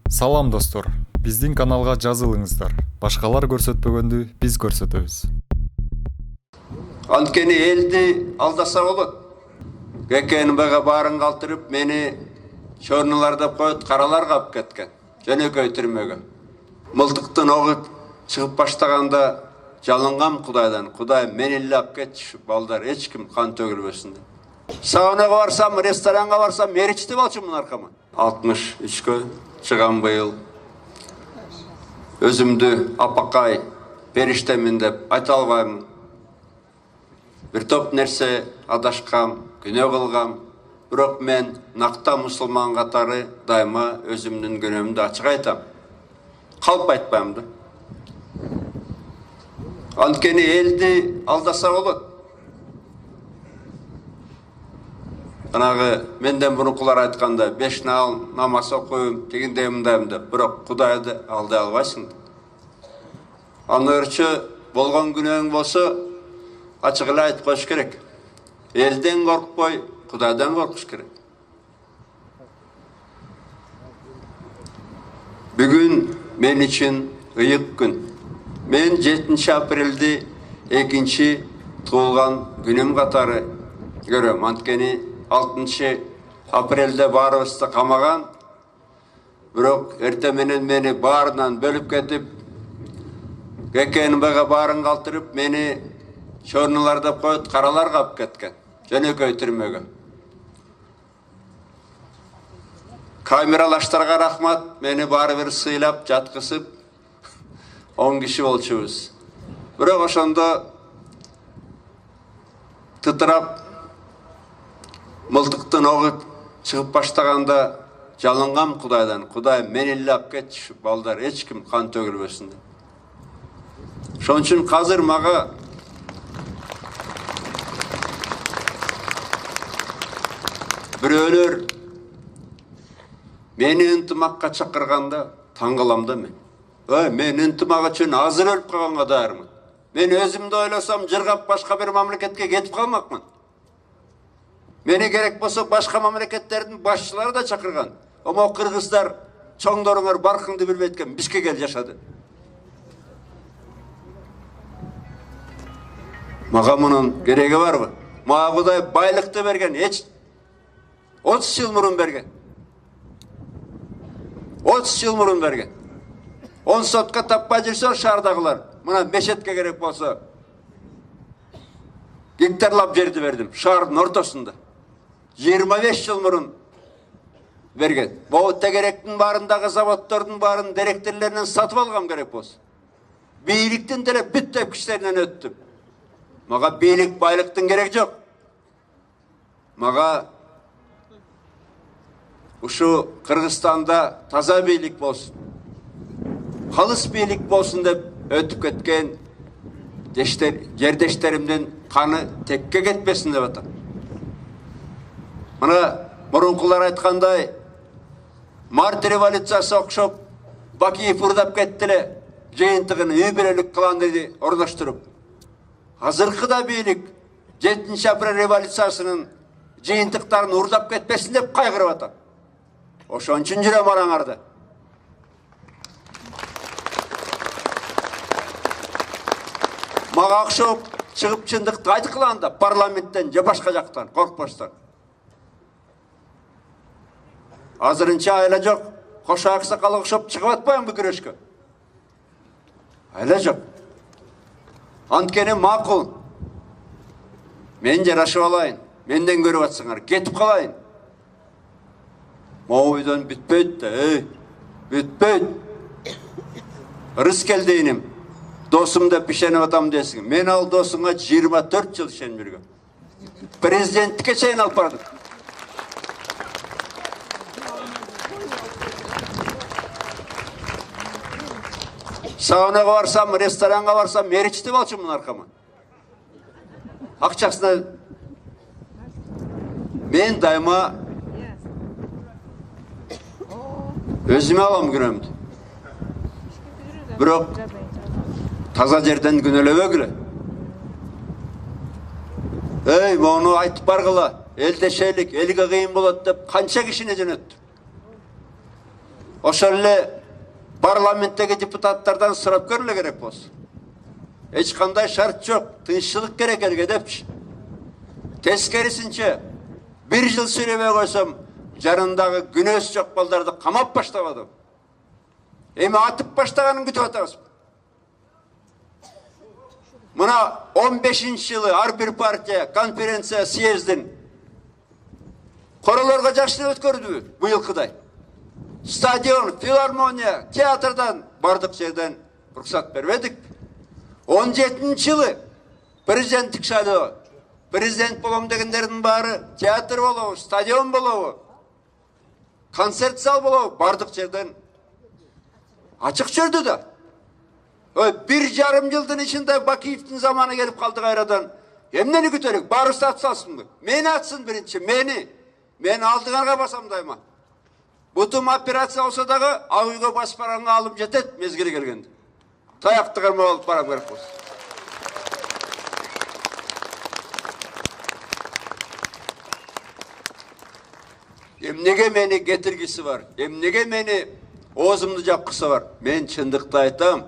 Салам достор, биздин каналга жазылыңыздар. Башкалар көрсөтпөгөндү биз көрсөтөбүз. Анткени элди алдаса болот. Кекенбеге барын калтырып, мени чорнуларда коет, каралар кап кеткен. Жөнөкөй түрмөгө. Мылтыктын огу чыгып баштаганда жалынгам Кудайдан. Кудай мени эле ап кетчү, балдар, эч ким кан төгүлбөсүн деп. Саунага барсам, ресторанга барсам, меричти болчумун аркама. 63кө чыгам быйыл. Өзүмдү апакай периштемин деп айта албайм. Бир топ нерсе адашкам, күнөө кылгам. Бирок мен накта мусулман катары дайыма өзүмдүн күнөөмдү ачык айтам. Калп айтпайм да. Анткени элди алдаса болот. Анагы менден бурункулар айтканда 5 намаз окуйм, тигиндей мындайм деп, бирок Кудайды алдай албайсың. Анырчы болгон күнөөң болсо ачык эле айтып коюш керек. Элден коркпой, Кудайдан коркуш керек. Бүгүн мен үчүн ыйык күн. Мен 7 апрелди 2 туулган күнүм катары көрөм. Анткени 6 апрелде баарыбызды камаган, бирок эртең менен мени баарынан бөлүп кетип, кекенбеге барын калтырып, мени чорнуларда коет, каралар кап кеткен. Жөнөкөй түрмөгө. Камералаштарга рахмат, мени баары бир сыйлап, жаткысып, 10 киши болчубуз. Бирок ошондо тытырап, мылтыктын огу чыгып баштаганда жалынгам Кудайдан. Кудай мени эле ап кетчү, балдар, эч ким кан төгүлбөсүн деп. Ошон үчүн азыр мага бирөөлөр мени ынтымакка чакырганда таң калам да мен. Мен ынтымак үчүн азыр өлүп калганга даярмын. Мен өзүмдү ойлосом, жыргап башка бир мамлекетке кетип калмакмын. Мени керек болсо башка мамлекеттердин башчылары да чакырган. Омо кыргыздар, чоңдоруңар баркыңды билбейт экен, бизге кел жашады. Мага мунун кереги барбы? Мага Кудай байлыкты берген, 30 жыл мурун берген. 30 жыл мурун берген. 10 сотка таппай жүрсө шаардагылар, мына мешетке керек болсо гектарлап жерди бердим, шаардын ортосунда. 25 жыл мурун берген. Могу тегеректин баарындагы заводдордун баарын директорлорунан сатып алгам керек болсо. Бийликтин деле бүт тепкичтеринен өттүм. Мага бийлик, байлыктын кереги жок. Мага ушу Кыргызстанда таза бийлик болсун, калыс бийлик болсун деп өтүп кеткен жердештеримдин каны текке кетпесин деп атам. Мына мурункулар айткандай, март революциясы окшоп, Бакиев урдап кетти эле, жыйынтыгын үй бүлөлүк кылам деди орноштуруп. Азыркы да бийлик 7 апрель революциясынын жыйынтыктарын урдап кетпесин деп кайгырып атам. Ошон үчүн жүрөм араңарда. Мага окшоп чыгып чындыкты айткыланда парламенттен же башка жактан коркпостон. Азырынча айла жок. Кошо аксакал окшоп чыгып атпайбы күрөшкө? Айла жок. Анткени макул. Мен жарашып алайын. Менден көрүп атсаңар, кетип калайын. Могу үйдөн бүтпөйт да, бүтпөйт. Рыс келдейиним. Досум деп ишенип атам десиң. Мен ал досуңа 24 жыл ишенип жүргөм. Президенттикке чейин алып бардым. Саунага барсам, ресторанга барсам, меричти болчумун аркама. Акчасына мен дайыма өзүмө алам күнөөмдү. Бирок таза жерден күнөөлөбөгүлө. Мону айтып баргыла, элдешелик, элге кыйын болот деп канча кишини жөнөттү. ошол эле парламенттеги депутаттардан сурап көрүлө керек болсун. Эч кандай шарт жок, тынччылык керек элге депчи. Тескерисинче, 1 жыл сүйлөбөй койсом, жанындагы күнөөсү жок балдарды камап баштабадым. Эми атып баштаганын күтүп атабыз. Мына 15-жылы ар бир партия, конференция, съездин королорго жакшы өткөрдүбү быйылкыдай. Стадион, филармония, театрдан бардык жерден уруксат бербедик. 17-жылы президенттик шайлоо, президент болом дегендердин баары театр болобу, стадион болобу, концерт зал болобу, бардык жерден ачык жүрдү да. 1,5 жылдын ичинде Бакиевдин заманы келип калды кайрадан. Эмнени күтөлүк? Баарыбызды атсалсынбы? Мени атсын биринчи, мени. Мен алдыңарга басам дайма. Бутум операция болсо дагы ак үйгө басып барганга алып жетет мезгили келгенде. Таякты кырмап алып барам керек болсун. Эмнеге мени кетиргиси бар? Эмнеге мени оозумду жапкысы бар? Мен чындыкты айтам.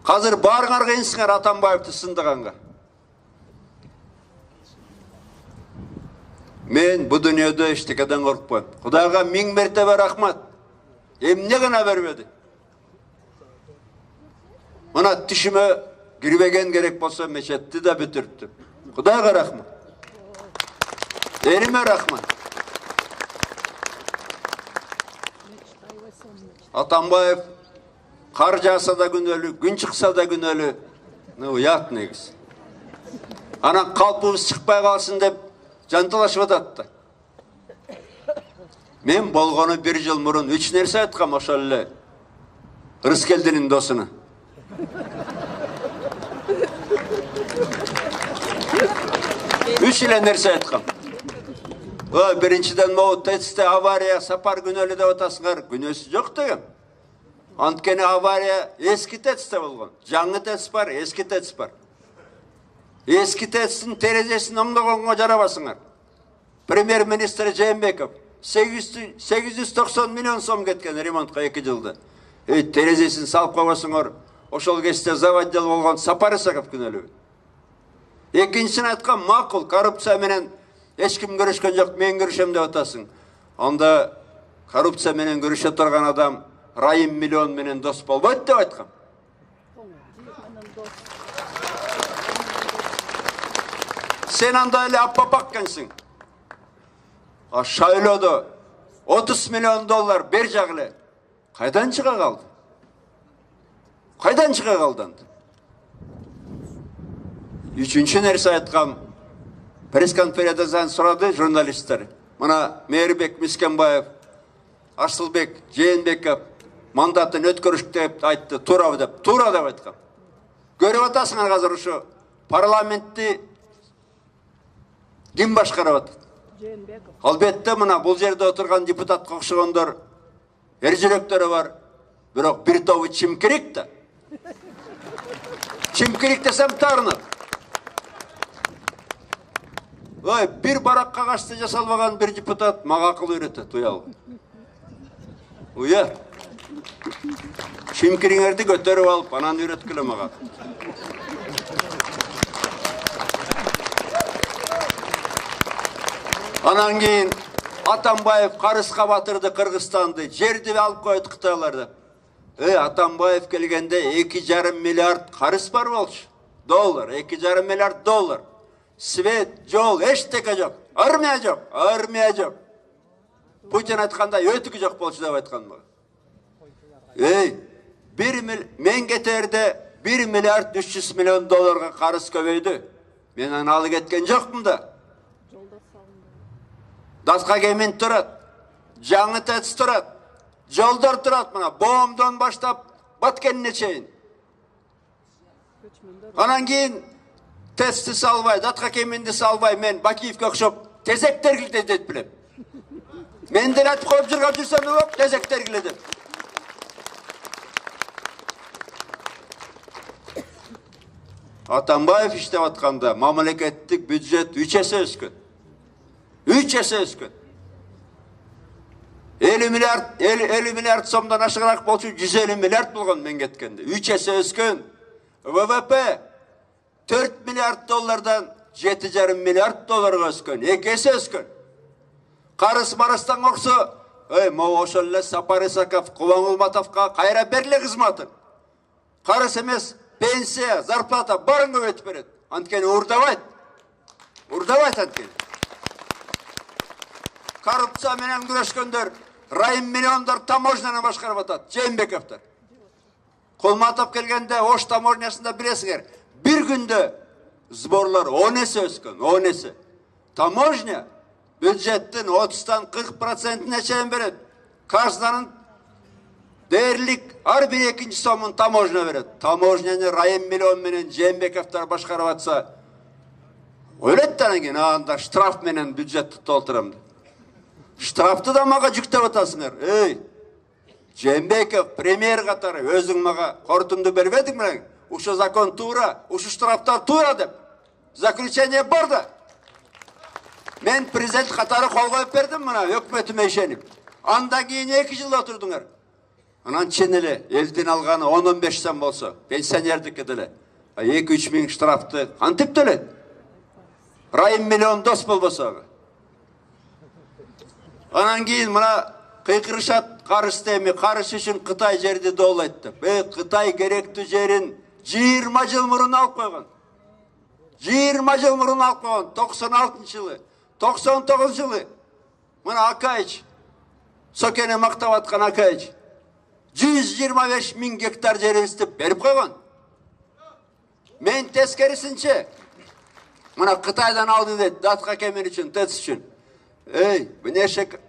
Қазір барыңар кыйынсыңар Атамбаевты сындыганга. Мен бу дүниеде эчтекеден коркпойм. Кудайга 1000 мертебе рахмат. Эмне гана бербеди. Мына тишиме кирбеген керек болсо мечетти да бүтүрүптү. Кудайга рахмат. Элиме рахмат. Атамбаев кар жааса да күнөлүү, күн чыкса да күнөлүү. Уят негиз. Анан калпыбыз чыкпай калсын деп жанталашып атат да. Мен болгону 1 жыл мурун 3 нерсе айткам ошол эле Рыскелдинин досуна. Үч эле нерсе айткам. Биринчиден могу ТЭЦте авария, сапар күнөлүү деп атасыңар. Күнөөсү жок дегем. Анткени авария эски ТЭЦте болгон. Жаңы ТЭЦ бар, эски ТЭЦ бар. Эски ТЭЦтин терезесин оңдогонго жарабасыңар. Премьер-министр Жээнбеков 890 миллион сом кеткен ремонтка 2 жылда. Терезесин салып койбосоңор, ошол кезде заводдел болгон Сапар Исаков күнөлүү. Экинчисин айткан макул, коррупция менен эч ким көрүшкөн жок, мен көрүшөм деп атасың. Анда коррупция менен көрүшө турган адам Райым миллион менен дос болбойт деп айткан. Сен анда эле аппапак экенсиң. Шайлоодо 30 миллион доллар бер жак эле кайдан чыга калды? Кайдан чыга калды анда? Үчүнчү нерсе айткам. Пресс-конференциядан сурады журналисттер. Мына Мээрбек Мискенбаев, Асылбек Жээнбеков мандатын өткөрүш деп айтты, туурабы деп. Туура деп айткам. Көрүп атасыңар азыр ушу парламентти ким башкарып атат? Албетте мына бул жерде отурган депутатка окшогондор эржүрөктөрү бар. Бирок бир тобу чимкирик да. Чимкирик десем таарынат. Бир барак кагазды жасалбаган бир депутат мага акыл үйрөтөт, уял. Уя. Чимкириңерди көтөрүп алып, анан үйрөткүлө мага. Анан кийин Атамбаев карыска батырды Кыргызстанды, жерди алып койду Кытайларды. Атамбаев келгенде 2,5 миллиард карыз бар болчу. Доллар, 2,5 миллиард доллар. Свет, жол, эчтеке жок. Армия жок, армия жок. Путин айткандай өтүкү жок болчу деп айткан мага. Мен кетерде 1 миллиард 300 миллион долларга карыз көбөйдү. Мен аны алып кеткен жокмун да. Даска кемин турат, жаңы ТЭЦ турат, жолдор турат мына, Боомдон баштап Баткенине чейин. Анан кийин ТЭЦти салбай, датка кеминди салбай, мен Бакиевге окшоп тезектер килди деп билем. Мен деле айтып коюп жүрсөм болот, тезектер килди деп. Атамбаев иштеп атканда мамлекеттик бюджет 3 эсе өскөн. 3 эсе өскөн. 50 миллиард сомдон ашыгыраак болчу 150 миллиард болгон мен кеткенде. 3 есе өскөн. ВВП 4 миллиард доллардан 7,5 миллиард долларга өскөн. 2 есе өскөн. Карыс марыстан корксо, могу ошол эле Сапар Исаков, Кубаң Улматовго кайра берле кызматын. Карыс эмес, пенсия, зарплата барын көбөйтүп берет. Анткени урдабайт. Урдабайт анткени. Коррупция менен күрөшкөндөр райым миллиондор таможняны башкарып атат. Жээнбековдор. Кулматов келгенде Ош таможнясында билесиңер, бир күндө сборлор 10 есе өскөн, 10 есе. Таможня бюджеттин 30-тан 40%-не чейин берет. Кажданын дээрлик ар бир экинчи сомун таможня берет. Таможняны райым миллион менен Жээнбековдор башкарып атса, ойлойт да анан анда штраф менен бюджетти толтурам. Штрафты да мага жүктөп атасыңар. Жээнбеков премьер катары өзүң мага корутунду бербедиң белең? Ушу закон туура, ушу штрафтар туура деп. Заключение бар да. Мен президент катары кол коюп бердим мына өкмөтүмө ишенип. Андан кийин 2 жыл отурдуңар. Анан чын эле элдин алганы 10-15 сом болсо, пенсионердики деле 2-3 миң штрафты кантип төлөйт? Райым миллион дос болбосо. Анан кийин мына кыйкырышат карышты эми карыш үчүн Кытай жерди доолойт деп. Кытай керектүү жерин 20 жыл мурун алып койгон. 20 жыл мурун алып койгон. 96-жылы, 99-жылы. Мына Акаич, Сокени мактап аткан Акаич 125 миң гектар жерибизди берип койгон. Мен тескерисинче мына Кытайдан алды дейт, датка кемер үчүн, ТЭЦ үчүн. Бинешек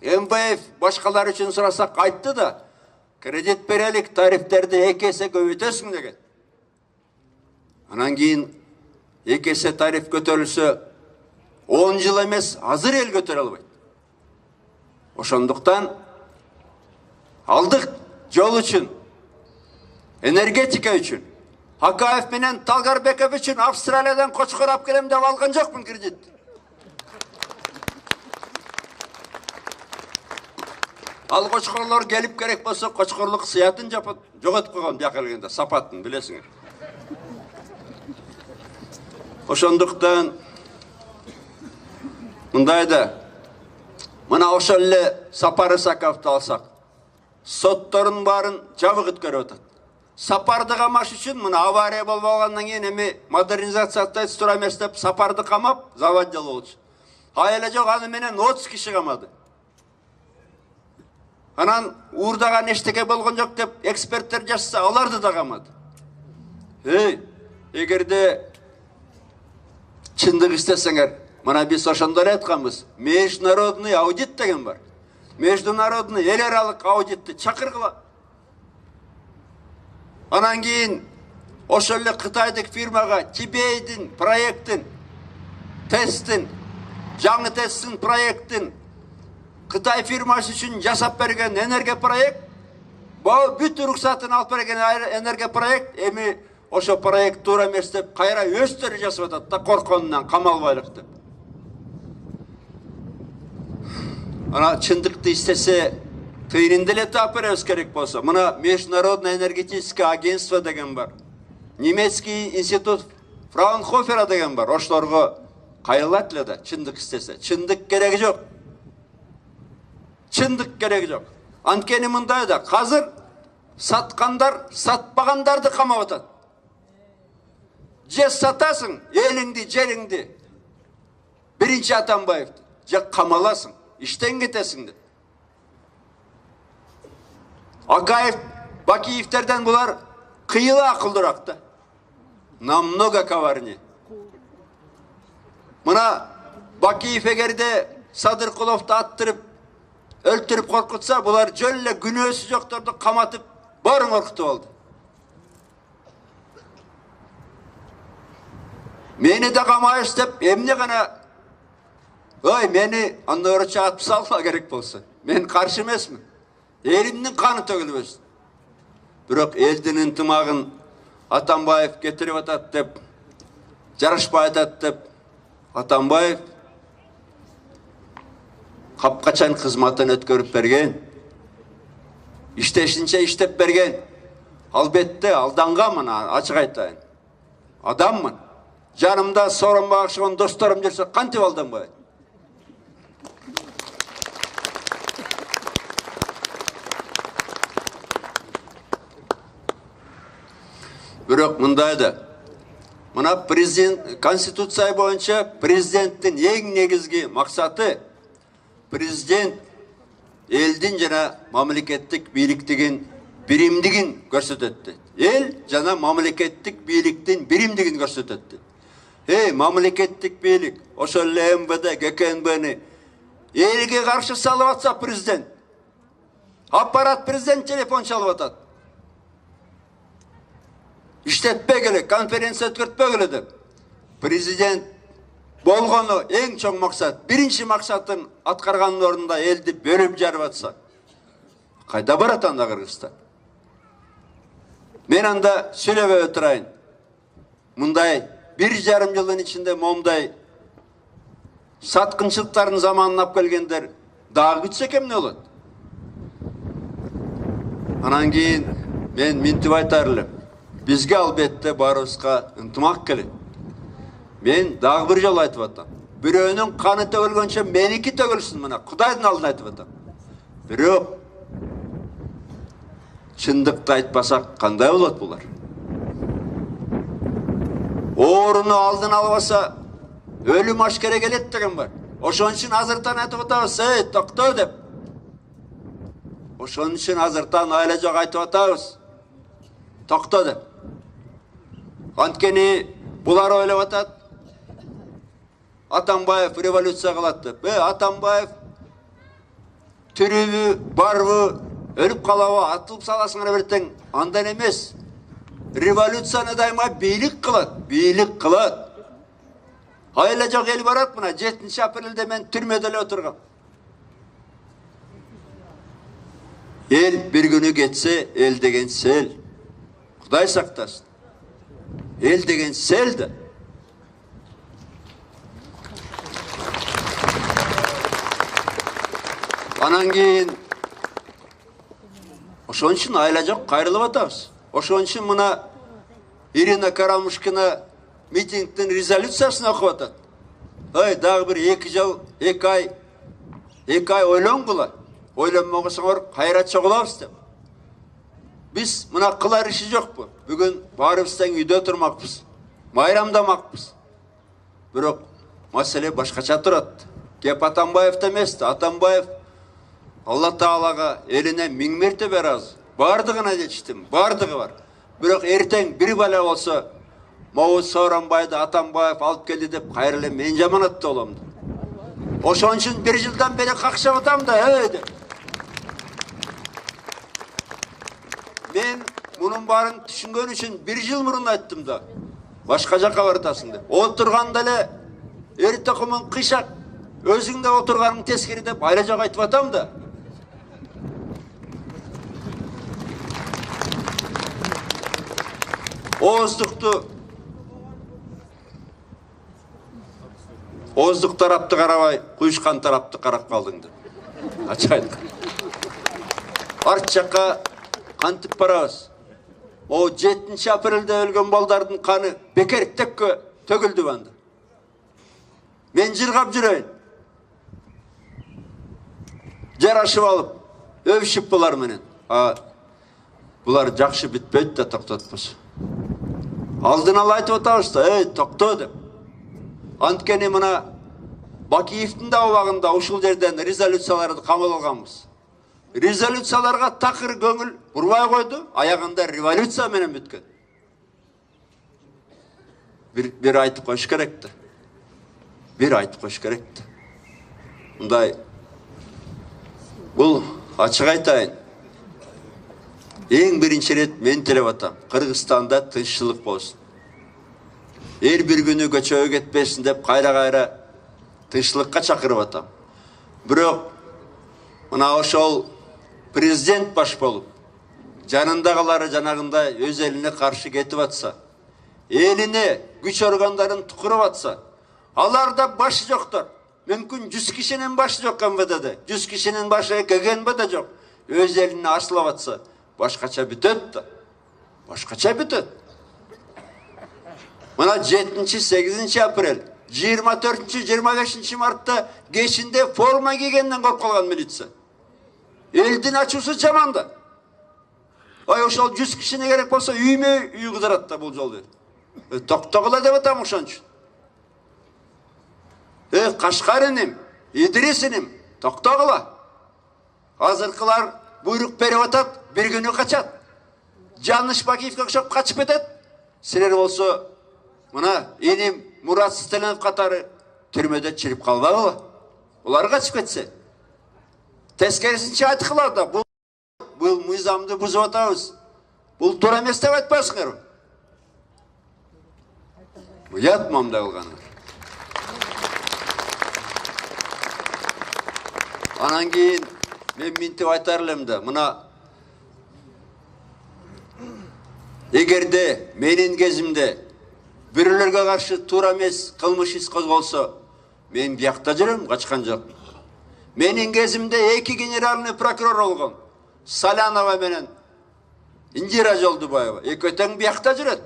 МВФ башкалар үчүн сурасак айтты да, кредит берелик, тарифтерди 2 эсе көбөйтөсүң деген. Анан кийин 2 эсе тариф көтөрүлсө 10 жыл эмес, азыр эл көтөрө албайт. Ошондуктан алдык жол үчүн, энергетика үчүн, Акаев менен Талгарбеков үчүн Австралиядан кочкор алып келем деп алган жокмун кредит. Ал кочкорлор келип керек болсо, кочкорлук сыятын жоготуп койгон бияка келгенде, сапатын билесиңер. Ошондуктан мындайда мына ошол эле Сапар Исаковду алсак, сотторун баарын жабык өткөрүп атат. Сапарды камаш үчүн мына авария болбогандан кийин эми модернизация туура эмес деп Сапарды камап, заводдел болчу. Эле жок, аны менен 30 киши камады. Анан уурдаган эчтеке болгон жок деп эксперттер жазса, аларды да камады. Эгерде чындык истесеңер, мына биз ошондор айтканбыз, международный аудит деген бар. Международный эл аралык аудитти чакыргыла. Анан кийин ошол эле Кытайдык фирмага Тибейдин проекттин, тесттин, жаңы тесттин проекттин Кытай фирмасы үчүн жасап берген энергия проект, бүт уруксатын алып берген энергия проект, эми ошо проект туура эмес деп кайра өздөрү жасап атат да, коркконунан камалбайлык деп. Ана чындыкты истесе тыйынында эле таап беребиз керек болсо. Мына Международное энергетическое агентство деген бар. Немецкий институт Фраунхофера деген бар. Ошолорго кайрылат эле да, чындык истесе. Чындык кереги жок. Чындык кереги жок. Анткени мындай да, азыр саткандар сатпагандарды камап атат. Же сатасың элиңди, жериңди, биринчи Атамбаевди, же камаласың, иштен кетесиң деп. Акаев, Бакиевтерден булар кыйыла акылдыраак да. Намного коварнее. Мына Бакиев эгерде Садыркуловду аттырып, өлтүрүп коркутса, булар жөн эле күнөөсү жокторду каматып, баарын коркутуп алды. Мени да камайбыз деп, эмне гана мени анда ороча атып салма керек болсо. Мен каршы эмесмин. Элимдин каны төгүлбөсүн. Бирок элдин ынтымагын Атамбаев кетирип атат деп, жарашпай атат деп, Атамбаев капкачан кызматын өткөрүп берген, иштешинче иштеп берген. Албетте алданганмын, ачык айтайын. Адаммын. Жанымда сооронбай окшогон досторум жүрсө кантип алданбайт? Бирок мындай да. Мына президент конституция боюнча президенттин эң негизги максаты президент элдин жана мамлекеттик бийликтигин биримдигин көрсөтөт. Эл жана мамлекеттик бийликтин биримдигин көрсөтөт. Мамлекеттик бийлик ошол эле МВД, ГКНБны элге каршы салып атса президент, аппарат президент телефон чалып атат. İşletme gerek, konferans ötkürtme gerek деп. Президент болгону эң чоң максат, биринчи максатын аткарганын ордунда элди бөлүп жарып атса. Кайда барат анда Кыргызстан? Мен анда сүйлөбөй отурайын. Мындай 1,5 жылдын ичинде момдай саткынчылыктардын заманына алып келгендер дагы күтсө эмне болот? Анан кийин мен минтип айтар элем. Bizge albatta barыбызга ынтымак керек. Мен дагы бир жолу айтып атам. Бирөөнүн каны төгүлгөнчө меники төгүлсүн, мына Кудайдын алдына айтып атам. Бирок чындыкты айтпасак кандай болот булар? Ооруну алдын албаса өлүм ашкере келет деген бар. Ошон үчүн азыртан айтып атабыз, токто деп. Ошон үчүн азыртан айла жок айтып атабыз. Токто деп. Анткени булар ойлоп атат. Атамбаев революция кылат деп. Атамбаев тирүүбү, барбы, өлүп калабы, атылып саласыңар бертең. Андан эмес. Революцияны дайыма бийлик кылат, бийлик кылат. Айла жок эл барат мына 7 апрелде мен түрмөдө эле отургам. Эл бир күнү кетсе, эл деген сел. Кудай сактасын. Эл деген сел да. Анан кийин ошон үчүн айла жок кайрылып атабыз. Ошон үчүн мына Ирина Карамушкина митингдин резолюциясын окуп атат. Дагы бир 2 жыл, 2 ай ойлонгула. Ойлонмогосоңор кайра чогулабыз деп. Biz mına kılar işi yok bu. Bugün barыбыздан үйдө турмакпыз. Майрамдамакпыз. Бирок маселе башкача турат. Кеп Атамбаевда эмес. Атамбаев Алла Таалага элине 1000 мертебе разы. Бардыгына жетиштим. Бардыгы бар. Бирок эртең бир бала болсо, могу Сооронбайды Атамбаев алып келди деп кайра эле мен жаманатты болом. Ошон үчүн 1 жылдан бери какшап атам да, деп. Men bunun bарын түшүнгөн үчүн 1 жыл мурун айттым да. Башка жакка баратасың деп. Отурганда эле эр токумун кыйшак, өзүң да отурганың тескери деп айла жок айтып атам да. Ооздук тарапты карабай, куюшкан тарапты карап калдың деп. Ачык айткан. Арт жакка кантип барабыз? О 7 апрелде өлгөн балдардын каны бекер текке төгүлдү банда. Мен жыргап жүрөйүн. Жарашып алып, өбүшүп булар менен. Булар жакшы бүтпөйт да токтотпосо. Алдын ала айтып атабыз да, токто деп. Анткени мына Бакиевдин да убагында ушул жерден резолюцияларды кабыл алганбыз. Резолюцияларга такыр көңүл бурбай койду, аягында революция менен бүткөн. Bir айтып коюш керек да. Bir айтып коюш керек да. Мындай бул ачык айтайын. Эң биринчи рет мен телеп атам. Кыргызстанда тынччылык болсун. Эр бир күнү көчөгө кетпесин деп кайра тынччылыкка чакырып атам. Бирок мына ошол президент баш болуп, жанындагылары жанагында өз элине каршы кетип атса, элине күч органдарын тукуруп атса, аларда башы жоктор. Мүмкін 100 кишinin başı жоқ МВД'de. 100 kişinin başı kelgen de жоқ. Öz eline asılıp atsa başkaça bütöt da. Başkaça bütöt. Buna 7-8 aprel, 24-25 mart'ta geçinde forma giygenden korkup kalgan militsiya. Eldin açusu jamanda. Ay ошол 100 kişine gerek bolsa үйме үй кыдырат да бул жолу. Токтогула деп атам ошон үчүн. Кашкар иним, Идирис иним, токтогула. Азыркылар буйрук берип атат, бир күнү качат. Жаныш Бакиевке окшоп качып кетет. Силер болсо мына иним Мурат Сталинов катары түрмөдө чирип калбагыла. Улар качып кетсе. Тескерисинче айткыла да бул мыйзамды бузуп атабыз. Бул туура эмес деп айтпайсыңарбы? Уят момда кылганыңар. Анан кийин мен минтип айтар элем да, мына эгерде менин кезимде бирөөлөргө каршы туура эмес кылмыш иш козголсо, мен биякта жүрөм, качкан жок. Менин кезимде 2 генеральный прокурор болгон. Салянова менен Индира Жолдубаева. Экөө тең биякта жүрөт.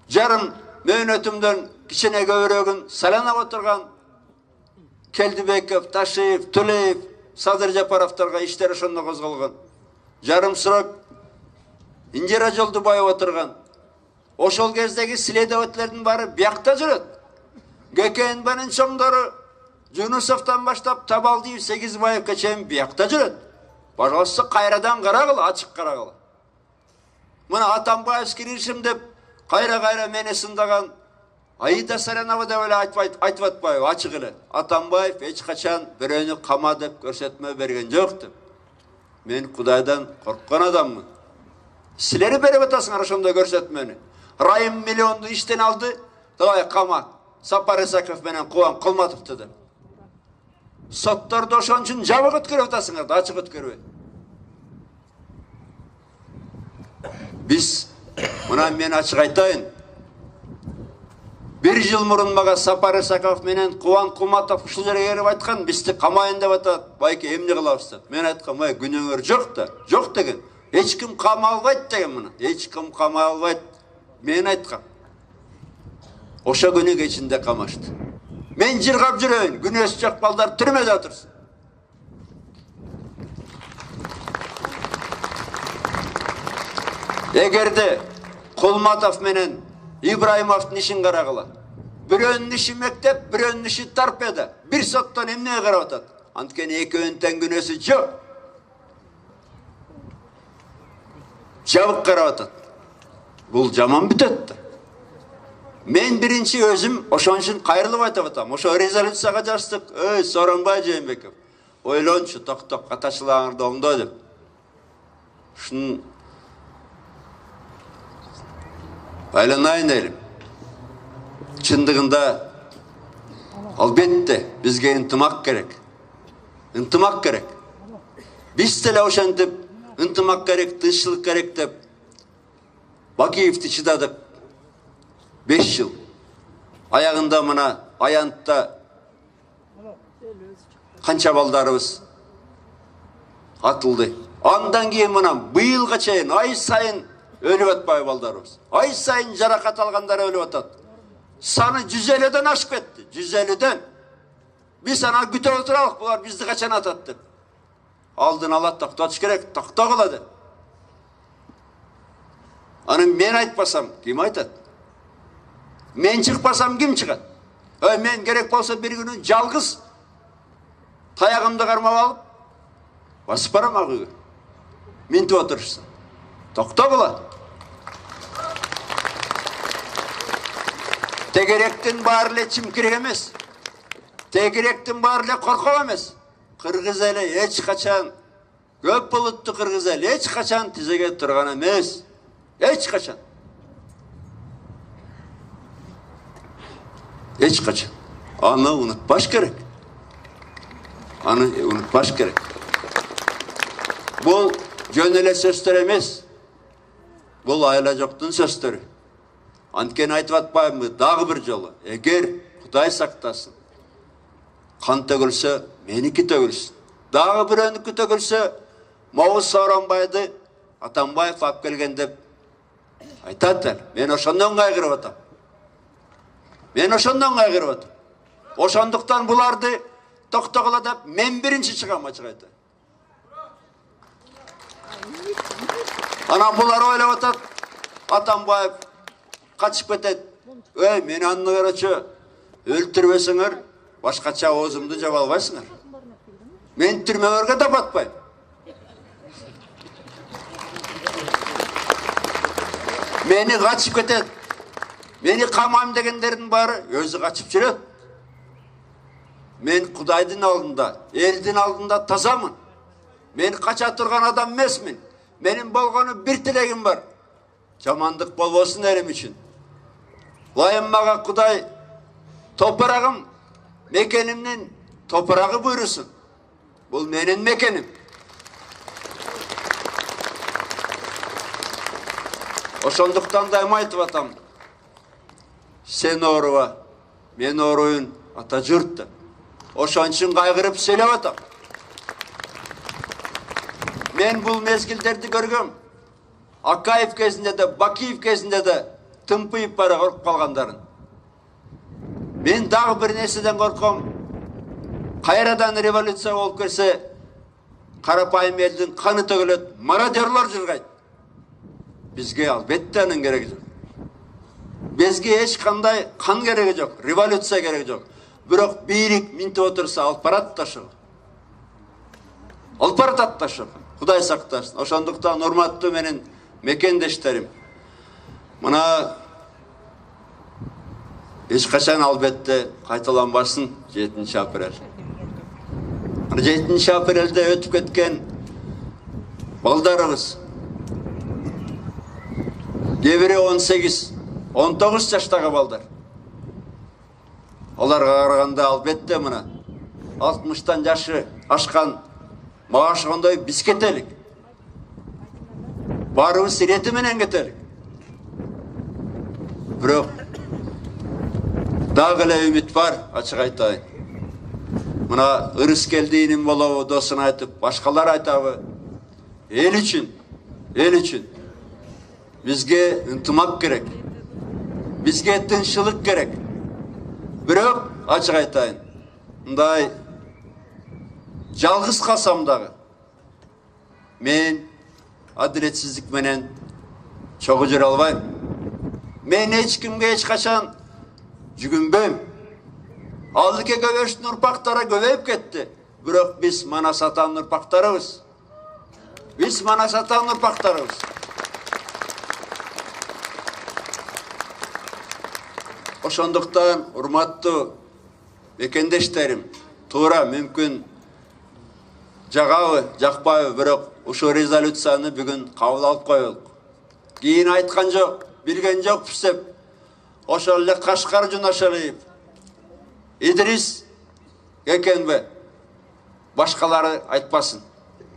Жарым мөөнөтүмдөн кичине көбүрөгүн Салянова отурган. Келдибеков, Ташиев, Тулеев, Садыр Жапаровторго иштер ошондо козголгон. Жарым срок Индира Жолдубаева отурган. Ошол кездеги следователердин баары биякта жүрөт. ГКНБнын чоңдору Жунусовтан баштап Табалдиев, Сегизбаевке чейин биякта жүрөт. Пожалуйста, кайрадан карагыла, ачык карагыла. Мына Атамбаевский режим деп кайра мени сындаган Аида Салянова деп эле айтып атпайбы, ачык эле. Атамбаев эч качан бирөөнү кама деп көрсөтмө берген жок деп. Мен Кудайдан корккон адаммын. Силер берип атасыңар ошондой көрсөтмөнү. Райым миллионду иштен алды, давай кама. Сапар Исаков менен Кубан Кулматовду деп. Сотторду ошон үчүн жабык өткөрүп атасыңар да, ачык өткөрбөй. Биз мына мен ачык айтайын. 1 жыл мурун мага Сапар Исаков менен Кубан Кулматов ушул жерге келип айткан, бизди камайын деп атат. Байке эмне кылабыз деп. Мен айткам, күнөөңөр жок да, жок деген. Эч ким камай албайт деген мына. Эч ким камай албайт. Мен айткам. Ошо күнү кечинде камашты. Мен жыргап жүрөйүн, күнөөсү жок балдар түрмөдө отурсун. Эгерде Кулматов менен Ибраимовдун ишин карагыла. Бирөөнүн иши мектеп, бирөөнүн иши торпеда. Бир соттон эмне карап атат? Анткени экөөнүн тең күнөөсү жок. Жабык карап атат. Бул жаман бүтөт да. Мен биринчи өзүм ошон үчүн кайрылып айтып атам. Ошо резолюцияга жаздык. Сооронбай Жээнбеков, ойлончу, токтоп, каташыларыңарды оңдо деп. Ушун айланайын элим. Чындыгында албетте бизге ынтымак керек. Ынтымак керек. Биз деле ошентип ынтымак керек, тынччылык керек деп Бакиевди чыдадык. 5 жыл. Аягында мына аянтта канча балдарыбыз атылды. Андан кийин мына быйылга чейин ай сайын өлүп атпайбы балдарыбыз. Ай сайын жаракат алгандар өлүп атат. Саны 150ден ашып кетти. 150ден. Биз ана күтүп отуралык, булар бизди качан атат деп. Алдын ала токтотуш керек, токтогула деп. Аны мен айтпасам, ким айтат? Мен чыкпасам ким чыгат? Мен керек болсо бир күнү жалгыз таягымды кармап алып басып барам ак үйгө. Минтип отурушсун. Токтогула. Тегеректин баары эле чимкирек эмес. Тегеректин баары эле коркок эмес. Кыргыз эли эч качан, көп булуттуу кыргыз эли эч качан тизеге турган эмес. Эч качан. Эч качан. Аны унутпаш керек. Аны унутпаш керек. Бул жөн эле сөздөр эмес. Бул айла жоктун сөздөрү. Анткени айтып атпаймынбы дагы бир жолу. Эгер Құдай сақтасын. Қан төгілсе, менікі төгілсін. Дағы біреуінікі төгілсе, Мауыз Сауранбайды Атамбаев алып келген деп айтады. Мен ошондон кайгырып атам. Ошондуктан буларды токтогула деп мен биринчи чыгам, ачык айтам. Анан булар ойлоп атат, Атамбаев качып кетет. Мени аны көрөчү өлтүрбөсөңөр, башкача оозумду жаба албайсыңар. Мен түрмөгөргө да батпайм. Мени качып кетет. Мени камайм дегендердин баары өзү качып жүрөт. Мен Кудайдын алдында, элдин алдында тазамын. Мен кача турган адам эмесмин. Менин болгону бир тилегим бар. Жамандык болбосун элим үчүн. Ылайым мага Кудай топурагым, мекенимдин топурагы буйрусун. Бул менин мекеним. Ошондуктан да айтып атам. Сен ооруба, мен ооруйун ата журт деп. Ошон үчүн кайгырып сүйлөп атам. Мен бул мезгилдерди көргөм. Акаев кезинде де, Бакиев кезинде де тымпыйып бара коркуп калгандарын. Мен дагы бир нерседен корком. Кайрадан революция болуп келсе, карапайым элдин каны төгүлөт, мародерлор жыргайт. Бизге албетте анын кереги жок. Бизге эч кандай кан кереги жок, революция кереги жок. Бирок бийлик минтип отурса алып барат ташы. Алып барат ташы. Кудай сактасын. Ошондуктан урматтуу менин мекендештерим. Мына эч качан албетте кайталанбасын 7-апрель. 7-апрелде өтүп кеткен балдарыбыз. Кебири 18, 19 жаштагы балдар. Оларга караганда албетте мына 60-тан жашы ашкан мага ошондой биз кетелик. Баарыбыз ирети менен кетелик. Бирок дагы эле үмүт бар, ачык айтайын. Мына Ырыскелдинин болобу досун айтып, башкалар айтабы? Эл үчүн. Бизге ынтымак керек. Бизге тынччылык керек. Бирок ачык айтайын. Мындай жалгыз калсам дагы мен адилетсиздик менен чогуу жүрө албайм. Мен эч кимге эч качан жүгүнбөйм. Алдыке көбөштүн урпактары көбөйүп кетти. Бирок биз Манас атанын урпактарыбыз. Ошондуктан урматтуу мекендештерим, туура мүмкүн жагабы, жакпайбы, бирок ушул резолюцияны бүгүн кабыл алып коелук. Кийин айткан жок, билген жокпуз деп, ошол эле Кашкар Жунашалиев, Идрис Экенбе, башкалары айтпасын.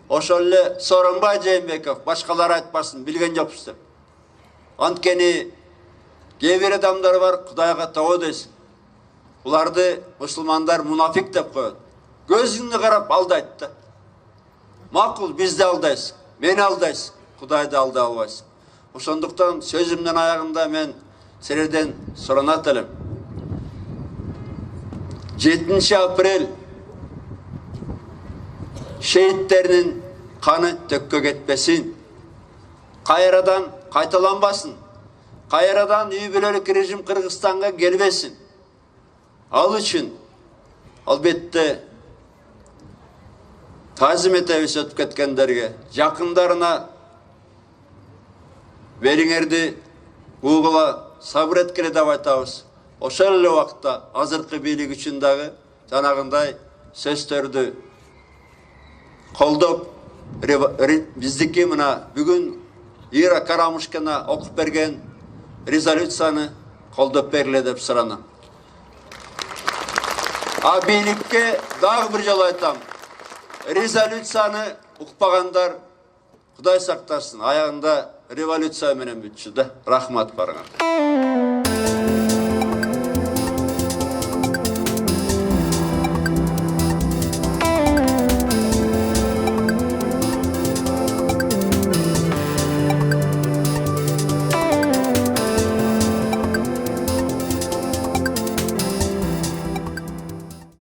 Ошол эле Сооронбай Жээнбеков, башкалары айтпасын, билген жокпуз деп. Анткени кээ бир адамдар бар, Кудайга тобо дейсиң. Буларды мусулмандар мунафик деп коет. Көзүңдү карап алдайт да. Макул, бизди алдайсың, мени алдайсың, Кудайды алдай албайсың. Ошондуктан сөзүмдүн аягында мен силерден суранат элем. 7-апрель шейттеринин каны төккө кетпесин. Кайрадан кайталанбасын. Кайрадан үй бүлөлүк режим Кыргызстанга келбесин. Ал үчүн албетте тазим этебиз өтүп кеткендерге, жакындарына бериңерди Google'a сабыр эткиле деп айтабыз. Ошол эле убакта азыркы бийлик үчүн дагы жанагындай сөздөрдү колдоп, биздики мына бүгүн Ира Карамушкина окуп берген резолюцияны колдоп бергиле деп суранам. А бийликке дагы бир жолу айтам. Резолюцияны укпагандар Кудай сактасын, аягында революция менен бүтчү да. Рахмат барыңар.